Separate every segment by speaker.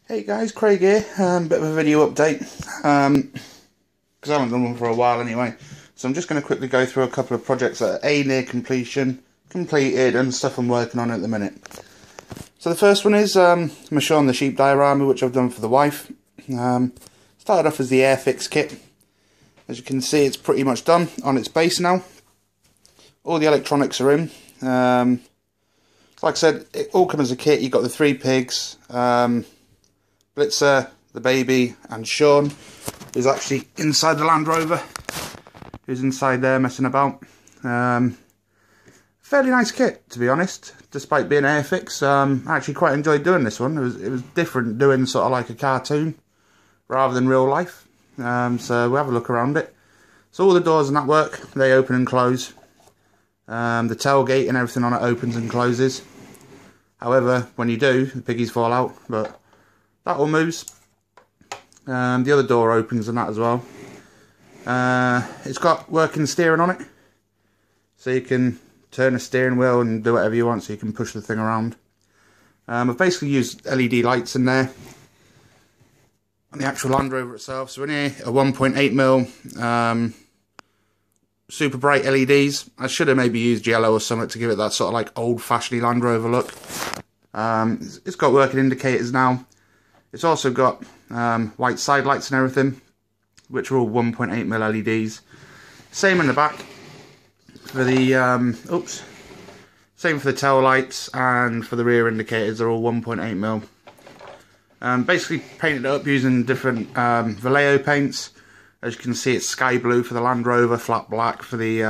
Speaker 1: Hey guys, Craig here. Bit of a video update, because I haven't done one for a while anyway. So I'm just going to quickly go through a couple of projects that are near completion, completed, and stuff I'm working on at the minute. So the first one is my Shaun the Sheep diorama, which I've done for the wife. Started off as the Airfix kit. As you can see, it's pretty much done on its base now. All the electronics are in. Like I said, it all comes as a kit. You've got the 3 pigs, Blitzer, the baby, and Shaun, who's actually inside the Land Rover, who's inside there messing about. Fairly nice kit, to be honest, despite being Airfix. I actually quite enjoyed doing this one. It was different doing sort of like a cartoon rather than real life. So we'll have a look around it. So all the doors and that work, they open and close. The tailgate and everything on it opens and closes. However, when you do, the piggies fall out, but that all moves. The other door opens and that as well. It's got working steering on it, so you can turn the steering wheel and do whatever you want, so you can push the thing around. I've basically used LED lights in there on the actual Land Rover itself. So in here, a 1.8mm super bright LEDs. I should have maybe used yellow or something to give it that sort of like old-fashioned Land Rover look. It's got working indicators now. It's also got white side lights and everything, which are all 1.8mm LEDs. Same in the back for the same for the tail lights, and for the rear indicators are all 1.8mm. Basically painted it up using different Vallejo paints. As you can see, it's sky blue for the Land Rover, flat black for the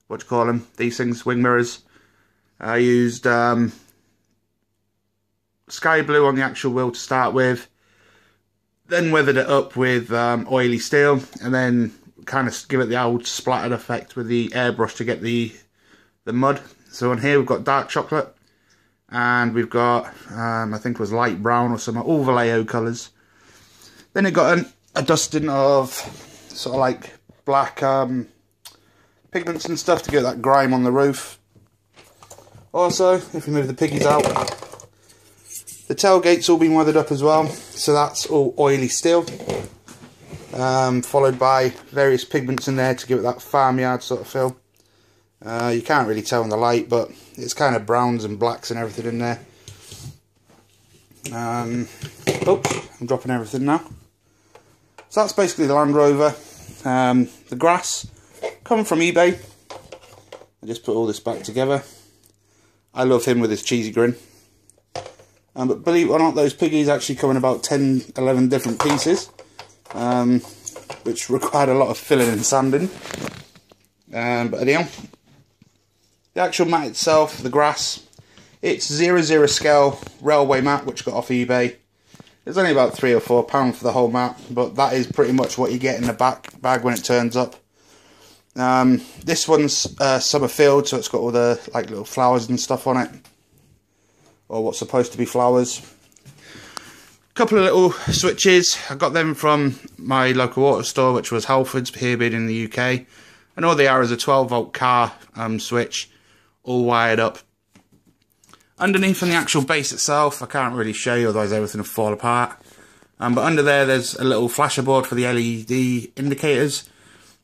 Speaker 1: what do you call them? These things, wing mirrors. I used sky blue on the actual wheel to start with, then weathered it up with oily steel, and then kind of give it the old splattered effect with the airbrush to get the mud. So on here we've got dark chocolate, and we've got I think it was light brown or something, all Vallejo colours. Then it got a dusting of sort of like black pigments and stuff to get that grime on the roof. Also, if we move the piggies out, the tailgate's all been weathered up as well, so that's all oily steel. Followed by various pigments in there to give it that farmyard sort of feel. You can't really tell in the light, but it's kind of browns and blacks and everything in there. Oops, I'm dropping everything now. So that's basically the Land Rover. The grass, coming from eBay. I just put all this back together. I love him with his cheesy grin. But believe it or not, those piggies actually come in about 10, 11 different pieces, which required a lot of filling and sanding. But anyhow, the actual mat itself, the grass, it's 00 scale railway mat, which got off eBay. It's only about £3 or £4 for the whole mat, but that is pretty much what you get in the bag when it turns up. This one's summer field, so it's got all the like little flowers and stuff on it, or what's supposed to be flowers. A couple of little switches, I got them from my local auto store, which was Halfords, here being in the UK, and all they are is a 12-volt car switch, all wired up. Underneath on the actual base itself, I can't really show you, otherwise everything will fall apart. But under there's a little flasher board for the LED indicators.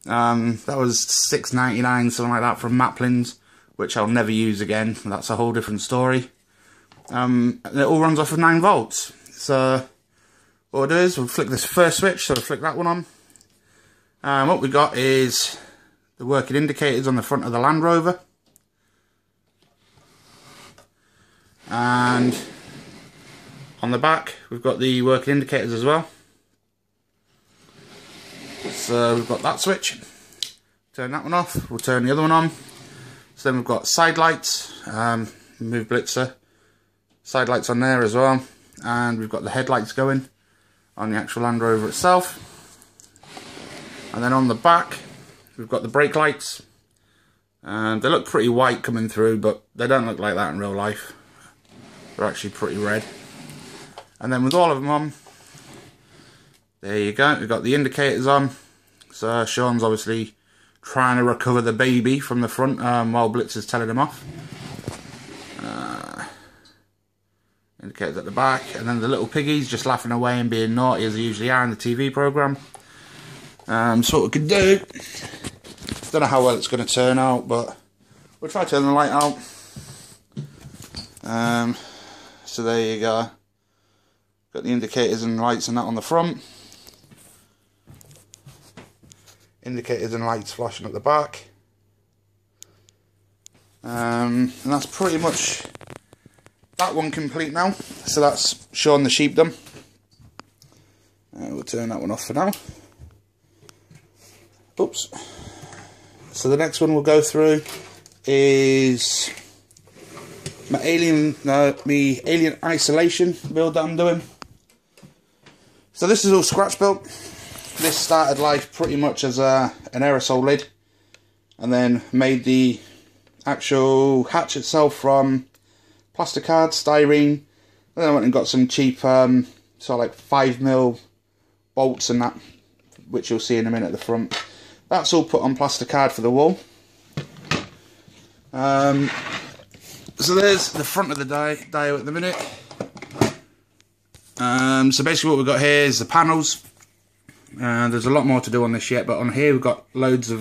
Speaker 1: That was $6.99, something like that, from Maplin's, which I'll never use again. That's a whole different story. And it all runs off of 9 volts. So what we'll do is we'll flick this first switch, so we'll flick that one on. What we got is the working indicators on the front of the Land Rover. And on the back we've got the working indicators as well. So we've got that switch, turn that one off, we'll turn the other one on. So then we've got side lights, move blitzer, side lights on there as well, and we've got the headlights going on the actual Land Rover itself. And then on the back we've got the brake lights, and they look pretty white coming through, but they don't look like that in real life. They're actually pretty red. And then with all of them on, there you go, we've got the indicators on. So Shaun's obviously trying to recover the baby from the front while Blitzer's telling him off. Indicators at the back, and then the little piggies just laughing away and being naughty as they usually are in the TV programme. So what we can do, don't know how well it's going to turn out, but we'll try to turn the light out. So there you go. Got the indicators and lights and that on the front. Indicators and lights flashing at the back. And that's pretty much that one complete now. So that's Shaun the Sheep done. We'll turn that one off for now. Oops. So the next one we'll go through is my alien isolation build that I'm doing. So this is all scratch built. This started life pretty much as an aerosol lid, and then made the actual hatch itself from plastic card, styrene. Then I went and got some cheap sort of like 5mm bolts and that, which you'll see in a minute at the front. That's all put on plastic card for the wall. So there's the front of the dio at the minute. So basically what we've got here is the panels. There's a lot more to do on this yet, but on here we've got loads of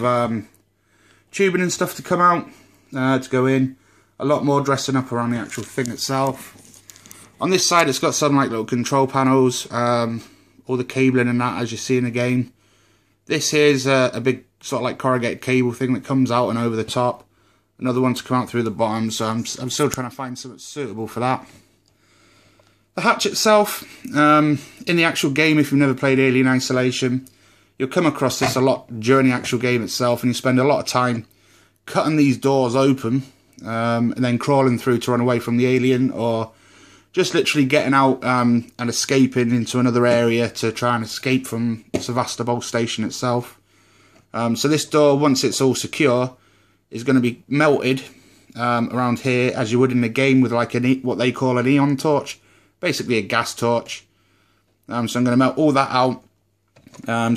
Speaker 1: tubing and stuff to come out, to go in. A lot more dressing up around the actual thing itself. On this side it's got some like little control panels, all the cabling and that as you see in the game. This here's a big sort of like corrugated cable thing that comes out and over the top. Another one to come out through the bottom, so I'm still trying to find something suitable for that. The hatch itself, in the actual game, if you've never played Alien Isolation, you'll come across this a lot during the actual game itself, and you spend a lot of time cutting these doors open, and then crawling through to run away from the alien, or just literally getting out and escaping into another area to try and escape from Sevastopol station itself. So this door, once it's all secure, is going to be melted around here as you would in the game with like what they call an neon torch. Basically a gas torch. So I'm going to melt all that out,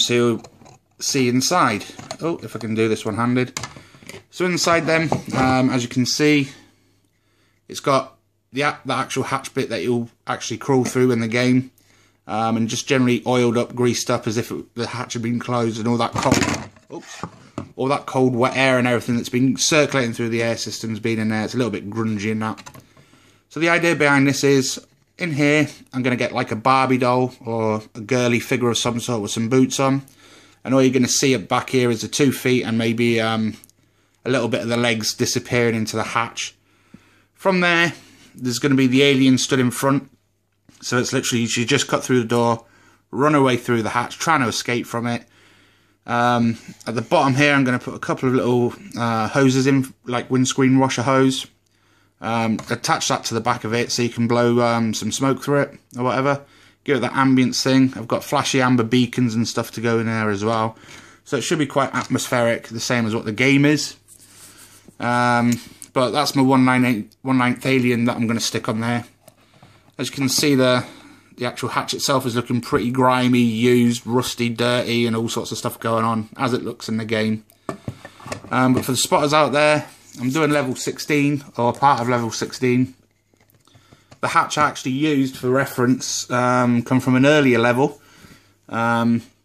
Speaker 1: so you'll see inside. Oh, if I can do this one-handed. So inside then, as you can see, it's got the actual hatch bit that you'll actually crawl through in the game, and just generally oiled up, greased up as if the hatch had been closed, and all that cold wet air and everything that's been circulating through the air system's been in there. It's a little bit grungy and that. So the idea behind this is, in here, I'm going to get like a Barbie doll or a girly figure of some sort with some boots on. And all you're going to see up back here is the 2 feet and maybe a little bit of the legs disappearing into the hatch. From there, there's going to be the alien stood in front. So it's literally, you just cut through the door, run away through the hatch, trying to escape from it. At the bottom here, I'm going to put a couple of little hoses in, like windscreen washer hose. Attach that to the back of it so you can blow some smoke through it or whatever. Give it that ambience thing. I've got flashy amber beacons and stuff to go in there as well. So it should be quite atmospheric, the same as what the game is. But that's my 1/9 alien that I'm going to stick on there. As you can see, the actual hatch itself is looking pretty grimy, used, rusty, dirty, and all sorts of stuff going on, as it looks in the game. But for the spotters out there, I'm doing level 16, or part of level 16. The hatch I actually used for reference come from an earlier level,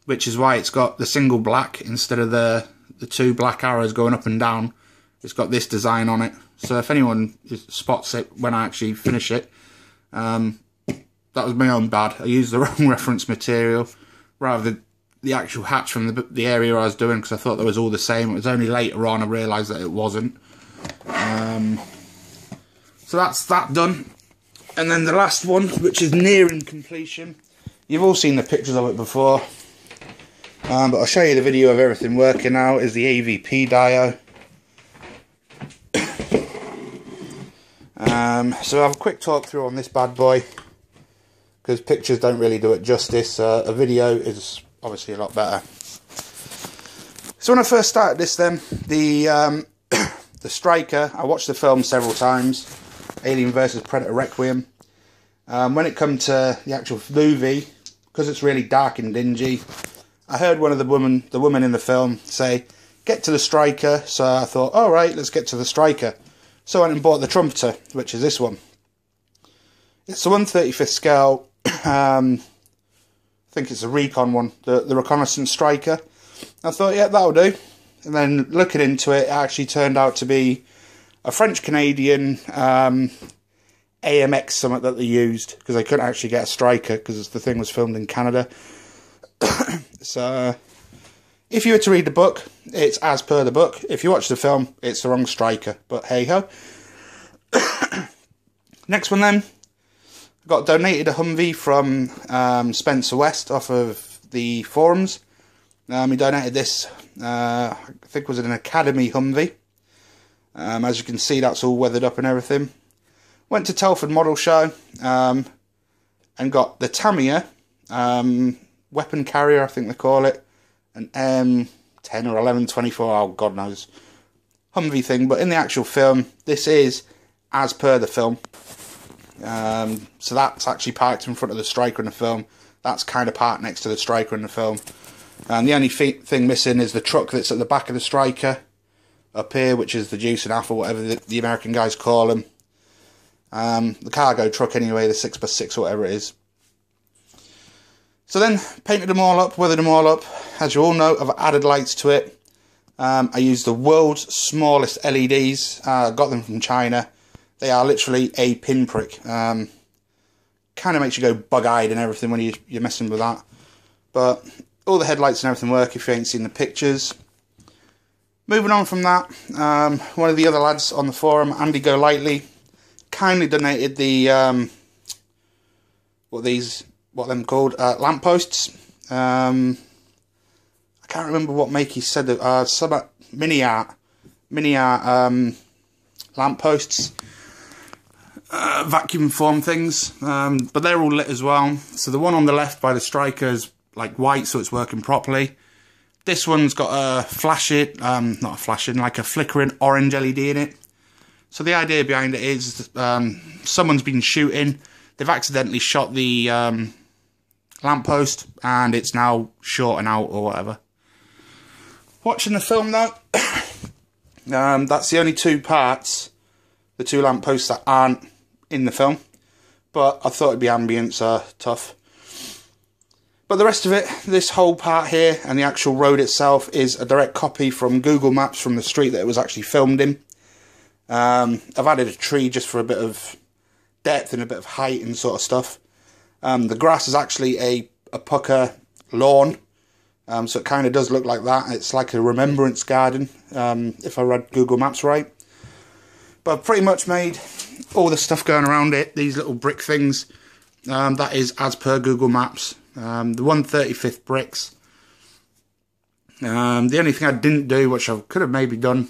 Speaker 1: which is why it's got the single black instead of the 2 black arrows going up and down. It's got this design on it. So if anyone spots it when I actually finish it, that was my own bad. I used the wrong reference material, rather than the actual hatch from the area I was doing, because I thought they was all the same. It was only later on I realised that it wasn't. So that's that done. And then the last one, which is nearing completion. You've all seen the pictures of it before, but I'll show you the video of everything working now, is the AVP dio. So I'll have a quick talk through on this bad boy, because pictures don't really do it justice. A video is obviously a lot better. So when I first started this then, the Striker, I watched the film several times, Alien vs Predator Requiem. When it come to the actual movie, because it's really dark and dingy, I heard one of the woman in the film say, "Get to the Striker." So I thought, alright, let's get to the Striker. So I went and bought the Trumpeter, which is this one. It's a 1/35th scale. I think it's a recon one, the reconnaissance striker. I thought, yeah, that'll do. And then looking into it, it actually turned out to be a French-Canadian AMX something that they used, because they couldn't actually get a striker because the thing was filmed in Canada. So if you were to read the book, it's as per the book. If you watch the film, it's the wrong striker, but hey ho. Next one then, I got donated a Humvee from Spencer West off of the forums. He donated this, I think it was an Academy Humvee. As you can see, that's all weathered up and everything. Went to Telford Model Show and got the Tamiya weapon carrier, I think they call it, an M10 or 1124, oh God knows, Humvee thing. But in the actual film, this is as per the film. So that's actually parked in front of the striker in the film. That's kind of parked next to the striker in the film. And the only thing missing is the truck that's at the back of the striker up here, which is the juice and half or whatever the American guys call them. The cargo truck anyway, the 6x6 or whatever it is. So then, painted them all up, weathered them all up. As you all know, I've added lights to it. I used the world's smallest LEDs. Got them from China. They are literally a pinprick. Kind of makes you go bug-eyed and everything when you're messing with that. But all the headlights and everything work if you ain't seen the pictures. Moving on from that, one of the other lads on the forum, Andy Go Lightly, kindly donated the what them called, lampposts. I can't remember what make he said that, some mini art lampposts, vacuum form things, but they're all lit as well. So the one on the left by the striker is like white, so it's working properly. This one's got a like a flickering orange LED in it. So the idea behind it is someone's been shooting, they've accidentally shot the lamppost, and it's now shorting out or whatever. Watching the film though, that's the only two parts, the two lampposts that aren't in the film, but I thought it'd be ambient, so tough. But the rest of it, this whole part here and the actual road itself, is a direct copy from Google Maps from the street that it was actually filmed in. I've added a tree just for a bit of depth and a bit of height and sort of stuff. The grass is actually a pucker lawn, so it kind of does look like that. It's like a remembrance garden, if I read Google Maps right. But I've pretty much made all the stuff going around it, these little brick things, that is as per Google Maps. The 1/35th bricks. The only thing I didn't do, which I could have maybe done,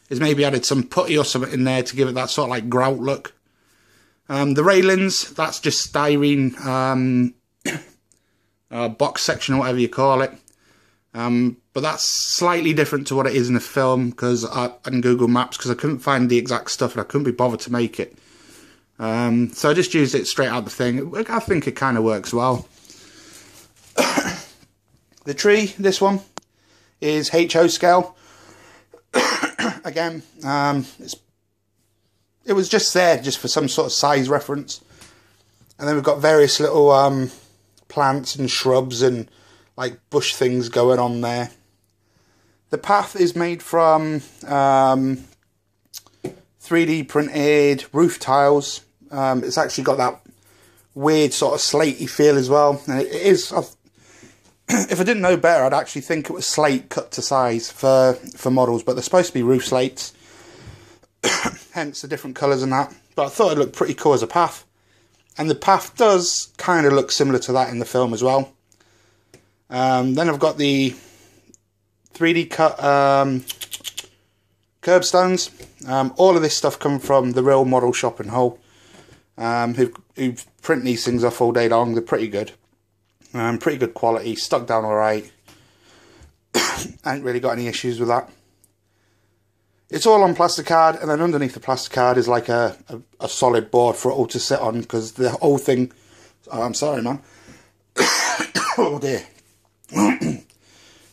Speaker 1: is maybe added some putty or something in there to give it that sort of like grout look. The railings, that's just styrene box section or whatever you call it. But that's slightly different to what it is in the film, because on Google Maps, because I couldn't find the exact stuff and I couldn't be bothered to make it. So I just used it straight out the thing. I think it kind of works well. The tree, this one, is HO scale. Again, it was just there, just for some sort of size reference. And then we've got various little plants and shrubs and like bush things going on there. The path is made from 3D printed roof tiles. It's actually got that weird sort of slatey feel as well. And it is, if I didn't know better, I'd actually think it was slate cut to size for models, but they're supposed to be roof slates. Hence the different colours and that. But I thought it looked pretty cool as a path. And the path does kind of look similar to that in the film as well. Then I've got the 3D cut curbstones. All of this stuff come from the real model shop in Hull, who print these things off all day long. They're pretty good. Pretty good quality, stuck down alright. I ain't really got any issues with that. It's all on plasticard, and then underneath the plasticard is like a solid board for it all to sit on, because the whole thing... Oh, I'm sorry, man. Oh dear.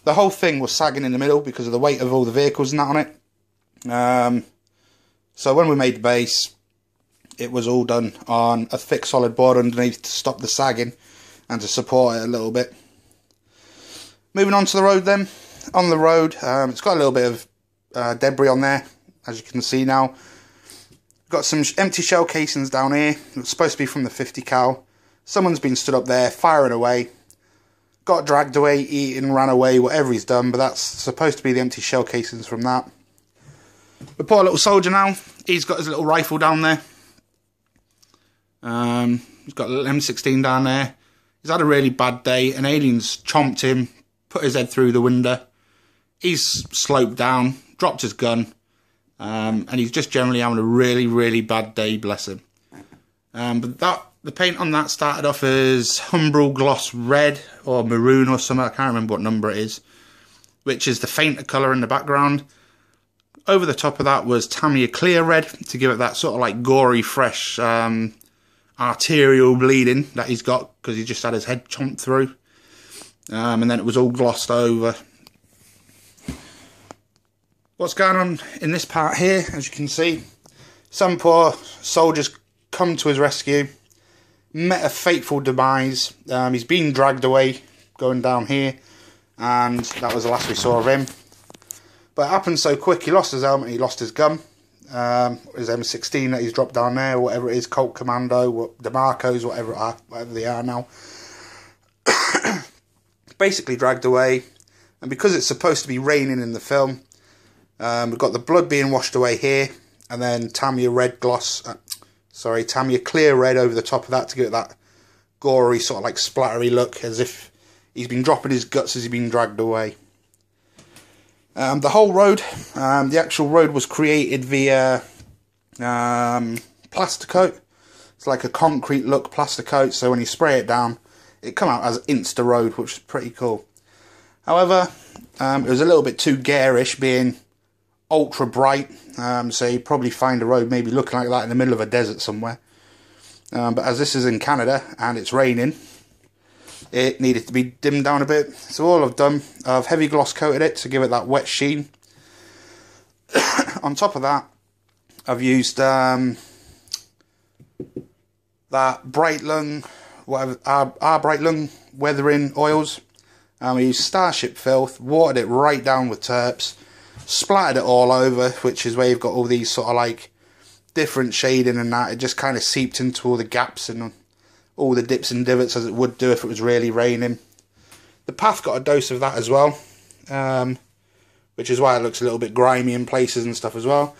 Speaker 1: The whole thing was sagging in the middle because of the weight of all the vehicles and that on it. So when we made the base, it was all done on a thick solid board underneath to stop the sagging and to support it a little bit. Moving on to the road then. On the road, it's got a little bit of debris on there, as you can see now. Got some empty shell casings down here. It's supposed to be from the 50 cal. Someone's been stood up there firing away. Got dragged away, eaten, ran away, whatever he's done, but that's supposed to be the empty shell casings from that. The poor little soldier now, he's got his little rifle down there. He's got a little M16 down there. He's had a really bad day. An alien's chomped him, put his head through the window. He's sloped down, dropped his gun, and he's just generally having a really, really bad day, bless him. But the paint on that started off as Humbrol Gloss Red or Maroon or something, I can't remember what number it is, which is the fainter colour in the background. Over the top of that was Tamiya Clear Red to give it that sort of like gory, fresh, arterial bleeding that he's got because he just had his head chomped through. And then it was all glossed over. What's going on in this part here, as you can see, some poor soldiers come to his rescue, met a fateful demise. He's been dragged away going down here, and that was the last we saw of him. But it happened so quick, he lost his helmet, he lost his gun, his M16 that he's dropped down there, whatever it is, Colt Commando, DeMarcos, whatever they are now. Basically dragged away, and because it's supposed to be raining in the film, we've got the blood being washed away here, and then Tamiya Clear Red over the top of that to give it that gory, sort of like splattery look, as if he's been dropping his guts as he's been dragged away. The whole road, the actual road was created via plaster coat. It's like a concrete look plaster coat, so when you spray it down, it come out as Insta Road, which is pretty cool. However, it was a little bit too garish, being ultra bright, so you probably find a road maybe looking like that in the middle of a desert somewhere. But as this is in Canada and it's raining, it needed to be dimmed down a bit. So all I've done, I've heavy gloss coated it to give it that wet sheen. On top of that, I've used that Bright Lung, whatever, our Bright Lung weathering oils. I used Starship Filth, watered it right down with terps, splattered it all over, which is where you've got all these sort of like different shading and that. It just kind of seeped into all the gaps and all the dips and divots as it would do if it was really raining. The path got a dose of that as well, which is why it looks a little bit grimy in places and stuff as well.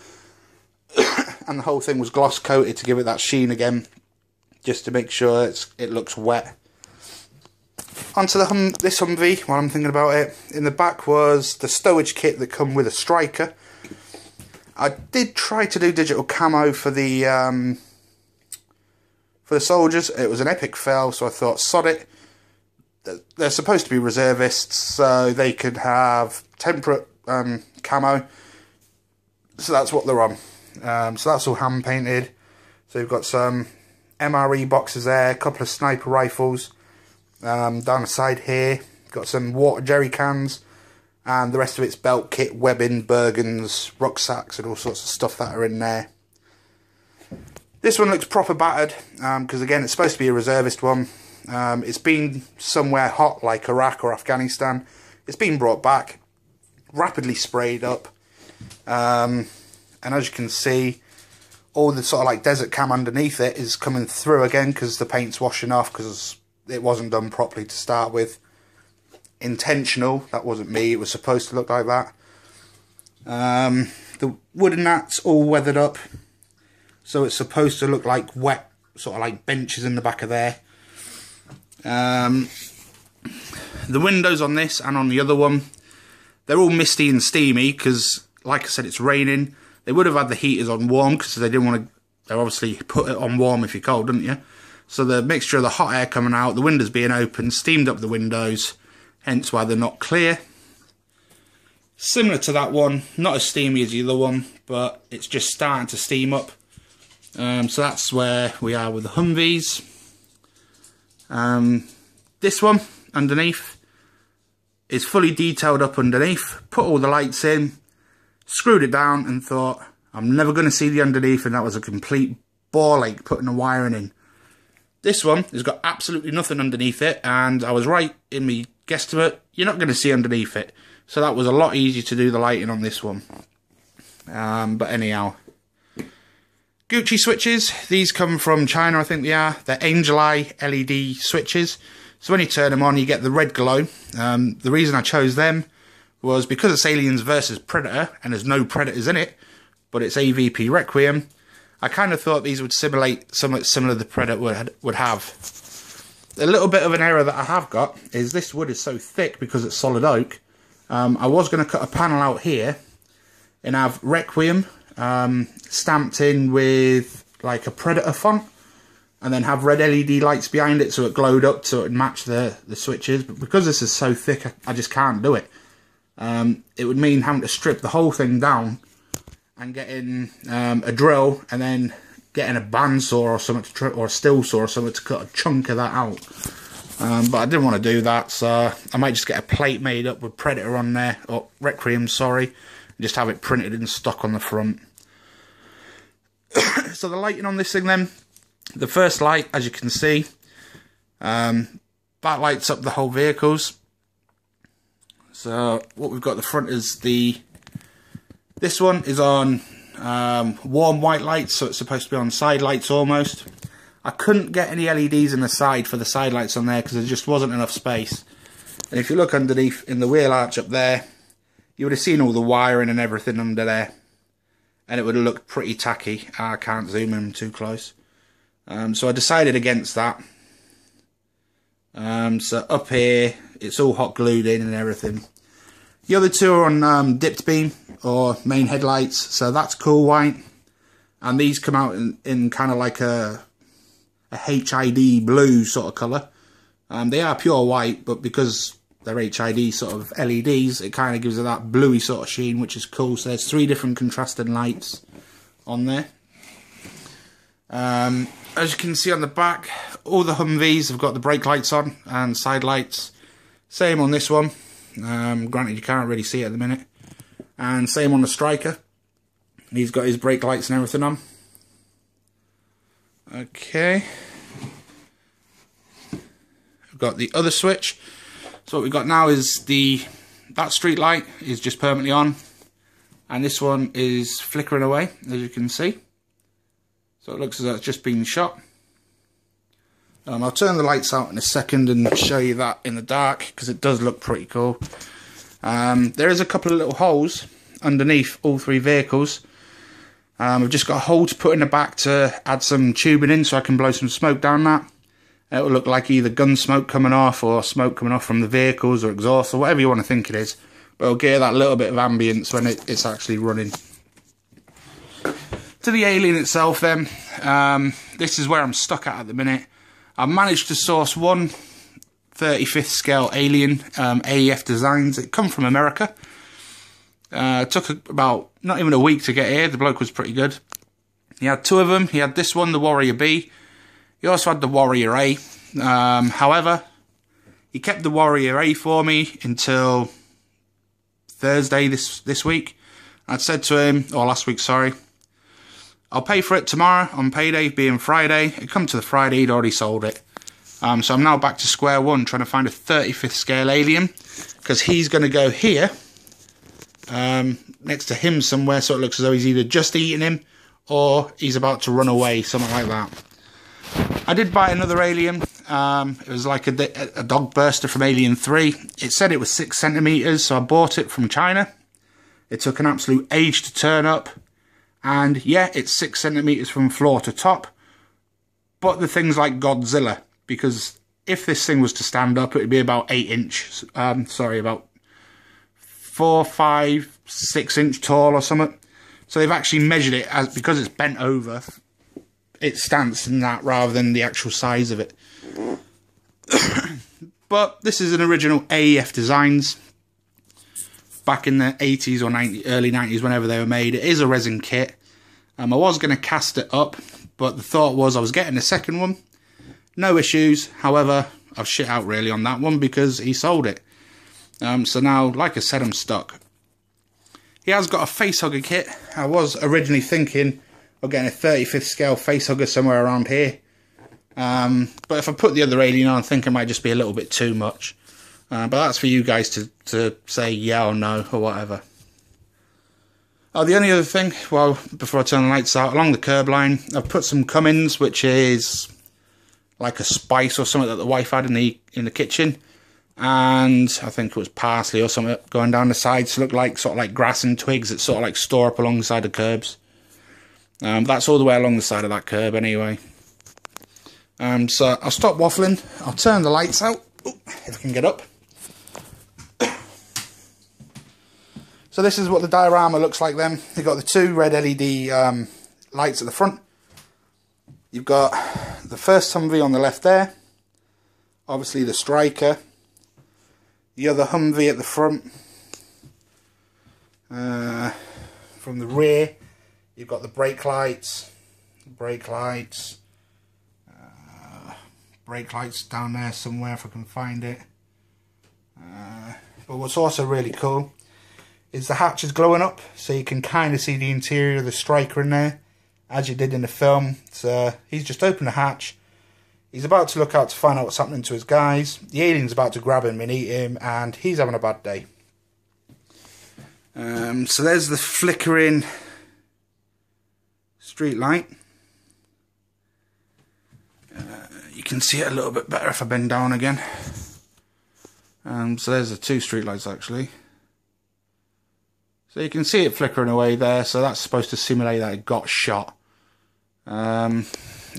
Speaker 1: And the whole thing was gloss coated to give it that sheen again, just to make sure it looks wet. Onto this Humvee, while I'm thinking about it. In the back was the stowage kit that come with a striker. I did try to do digital camo for the soldiers. It was an epic fail, so I thought, sod it. They're supposed to be reservists, so they could have temperate camo. So that's what they're on. So that's all hand painted. So you've got some MRE boxes there, a couple of sniper rifles. Down the side here, got some water jerry cans, and the rest of it's belt kit, webbing, bergens, rucksacks, and all sorts of stuff that are in there. This one looks proper battered, because again, it's supposed to be a reservist one. It's been somewhere hot like Iraq or Afghanistan. It's been brought back, rapidly sprayed up, and as you can see, all the sort of like desert cam underneath it is coming through again because the paint's washing off because it wasn't done properly to start with. Intentional, that wasn't me, it was supposed to look like that. The wooden nat's all weathered up, so it's supposed to look like wet, sort of like benches in the back of there. The windows on this and on the other one, they're all misty and steamy because, like I said, it's raining. They would have had the heaters on warm because they didn't want to, they obviously put it on warm if you're cold, didn't you? So the mixture of the hot air coming out, the windows being open, steamed up the windows, hence why they're not clear. Similar to that one, not as steamy as the other one, but it's just starting to steam up. So that's where we are with the Humvees. This one, underneath, is fully detailed up underneath. Put all the lights in, screwed it down and thought, I'm never going to see the underneath, and that was a complete ball ache putting the wiring in. This one has got absolutely nothing underneath it, and I was right in my guesstimate, you're not going to see underneath it. So that was a lot easier to do the lighting on this one. But anyhow. Gucci switches, these come from China, I think they are. They're Angel Eye LED switches. So when you turn them on, you get the red glow. The reason I chose them was because it's Aliens versus Predator, and there's no Predators in it, but it's AVP Requiem. I kind of thought these would simulate somewhat similar to the Predator would have. A little bit of an error that I have got is this wood is so thick because it's solid oak. I was going to cut a panel out here and have Requiem stamped in with like a Predator font, and then have red LED lights behind it so it glowed up so it would match the switches. But because this is so thick, I just can't do it. It would mean having to strip the whole thing down and getting a drill and then getting a bandsaw or something or a steel saw or something to cut a chunk of that out. But I didn't want to do that, so I might just get a plate made up with Predator on there, or Requiem, sorry, and just have it printed in stock on the front. So the lighting on this thing then, the first light, as you can see, that lights up the whole vehicles. So what we've got at the front is this one is on warm white lights, so it's supposed to be on side lights almost. I couldn't get any LEDs in the side for the side lights on there because there just wasn't enough space. And if you look underneath in the wheel arch up there, you would have seen all the wiring and everything under there. And it would have looked pretty tacky. I can't zoom in too close. So I decided against that. So up here, it's all hot glued in and everything. The other two are on dipped beam or main headlights, so that's cool white. And these come out in kind of like a HID blue sort of colour. They are pure white, but because they're HID sort of LEDs, it kind of gives it that bluey sort of sheen, which is cool. So there's 3 different contrasting lights on there. As you can see on the back, all the Humvees have got the brake lights on and side lights. Same on this one. Granted, you can't really see it at the minute. And same on the Striker. He's got his brake lights and everything on. Okay. We've got the other switch. So what we've got now is that street light is just permanently on. And this one is flickering away, as you can see. So it looks as though it's just been shot. I'll turn the lights out in a second and show you that in the dark, because it does look pretty cool. There is a couple of little holes underneath all 3 vehicles. I've just got a hole to put in the back to add some tubing in so I can blow some smoke down that. It will look like either gun smoke coming off or smoke coming off from the vehicles or exhaust or whatever you want to think it is. But it'll give that little bit of ambience when it's actually running. To the Alien itself then, this is where I'm stuck at the minute. I managed to source one 35th scale Alien AEF designs. It come from America. It took about not even a week to get here. The bloke was pretty good. He had 2 of them. He had this one, the Warrior B. He also had the Warrior A. However, he kept the Warrior A for me until Thursday this week. I'd said to him, or last week, sorry, I'll pay for it tomorrow on payday, being Friday. It come to the Friday, he'd already sold it. So I'm now back to square one, trying to find a 35th scale Alien, because he's going to go here, next to him somewhere, so it looks as though he's either just eating him, or he's about to run away, something like that. I did buy another Alien. It was like a dog burster from Alien 3. It said it was 6 centimetres, so I bought it from China. It took an absolute age to turn up. And yeah, it's 6 centimetres from floor to top. But the thing's like Godzilla, because if this thing was to stand up, it would be about 8 inch. Sorry, about 4, 5, 6 inch tall or something. So they've actually measured it as, because it's bent over, it stands in that rather than the actual size of it. But this is an original AEF designs. Back in the 80s or early 90s, whenever they were made. It is a resin kit. I was going to cast it up, but the thought was I was getting a second one. No issues. However, I've shit out really on that one because he sold it. So now, like I said, I'm stuck. He has got a facehugger kit. I was originally thinking or getting a 35th scale facehugger somewhere around here. But if I put the other alien on, I think it might just be a little bit too much. But that's for you guys to say yeah or no or whatever. Oh, the only other thing, well, before I turn the lights out, along the curb line, I've put some cummins, which is like a spice or something that the wife had in the kitchen, and I think it was parsley or something going down the sides to look like sort of like grass and twigs that sort of like store up alongside the curbs. That's all the way along the side of that curb anyway. So I'll stop waffling. I'll turn the lights out. Ooh, if I can get up. So this is what the diorama looks like then. You've got the two red LED lights at the front. You've got the first Humvee on the left there. Obviously the striker. The other Humvee at the front. From the rear, you've got the brake lights. Brake lights down there somewhere if I can find it. But what's also really cool is the hatch is glowing up, so you can kind of see the interior of the striker in there, as you did in the film. So he's just opened the hatch. He's about to look out to find out what's happening to his guys. The alien's about to grab him and eat him, and he's having a bad day. So there's the flickering street light. You can see it a little bit better if I bend down again. So there's the two street lights actually. So you can see it flickering away there, so that's supposed to simulate that it got shot. I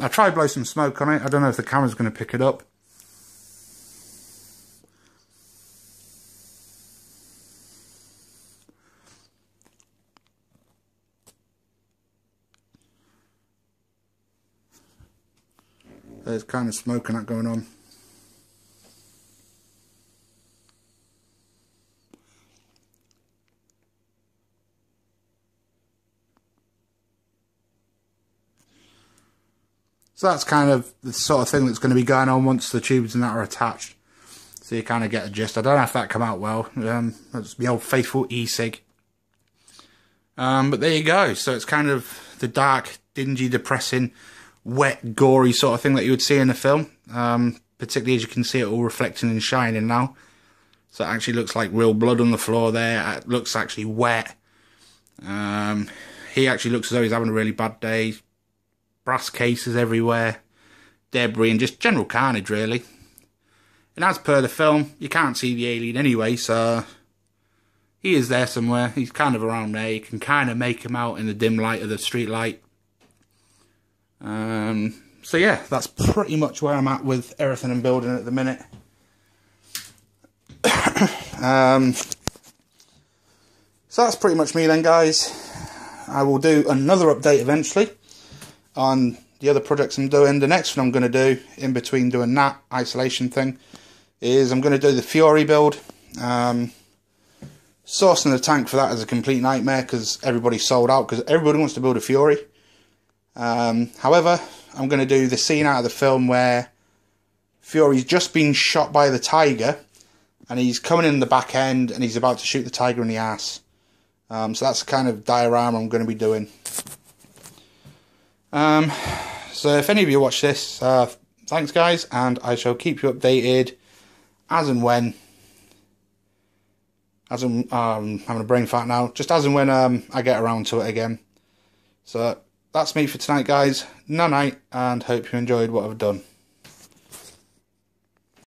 Speaker 1: tried to blow some smoke on it. I don't know if the camera's going to pick it up. There's kind of smoke and that going on. So that's kind of the sort of thing that's going to be going on once the tubes and that are attached. So you kind of get a gist. I don't know if that come out well. That's the old faithful e-cig. But there you go. So it's kind of the dark, dingy, depressing, wet, gory sort of thing that you would see in a film. Particularly as you can see it all reflecting and shining now. So it actually looks like real blood on the floor there. It looks actually wet. He actually looks as though he's having a really bad day. Brass cases everywhere, debris, and just general carnage really. And as per the film, you can't see the alien anyway, so he is there somewhere. He's kind of around there. You can kind of make him out in the dim light of the street light. So yeah, that's pretty much where I'm at with everything I'm building at the minute. So that's pretty much me then, guys. I will do another update eventually on the other projects I'm doing. The next one I'm going to do, in between doing that isolation thing, is I'm going to do the Fury build. Sourcing the tank for that is a complete nightmare because everybody's sold out, because everybody wants to build a Fury. However, I'm going to do the scene out of the film where Fury's just been shot by the tiger and he's coming in the back end and he's about to shoot the tiger in the ass. So that's the kind of diorama I'm going to be doing. So if any of you watch this, thanks guys, and I shall keep you updated as and when, I'm having a brain fart now, just as and when I get around to it again. So that's me for tonight guys, night night, and hope you enjoyed what I've done.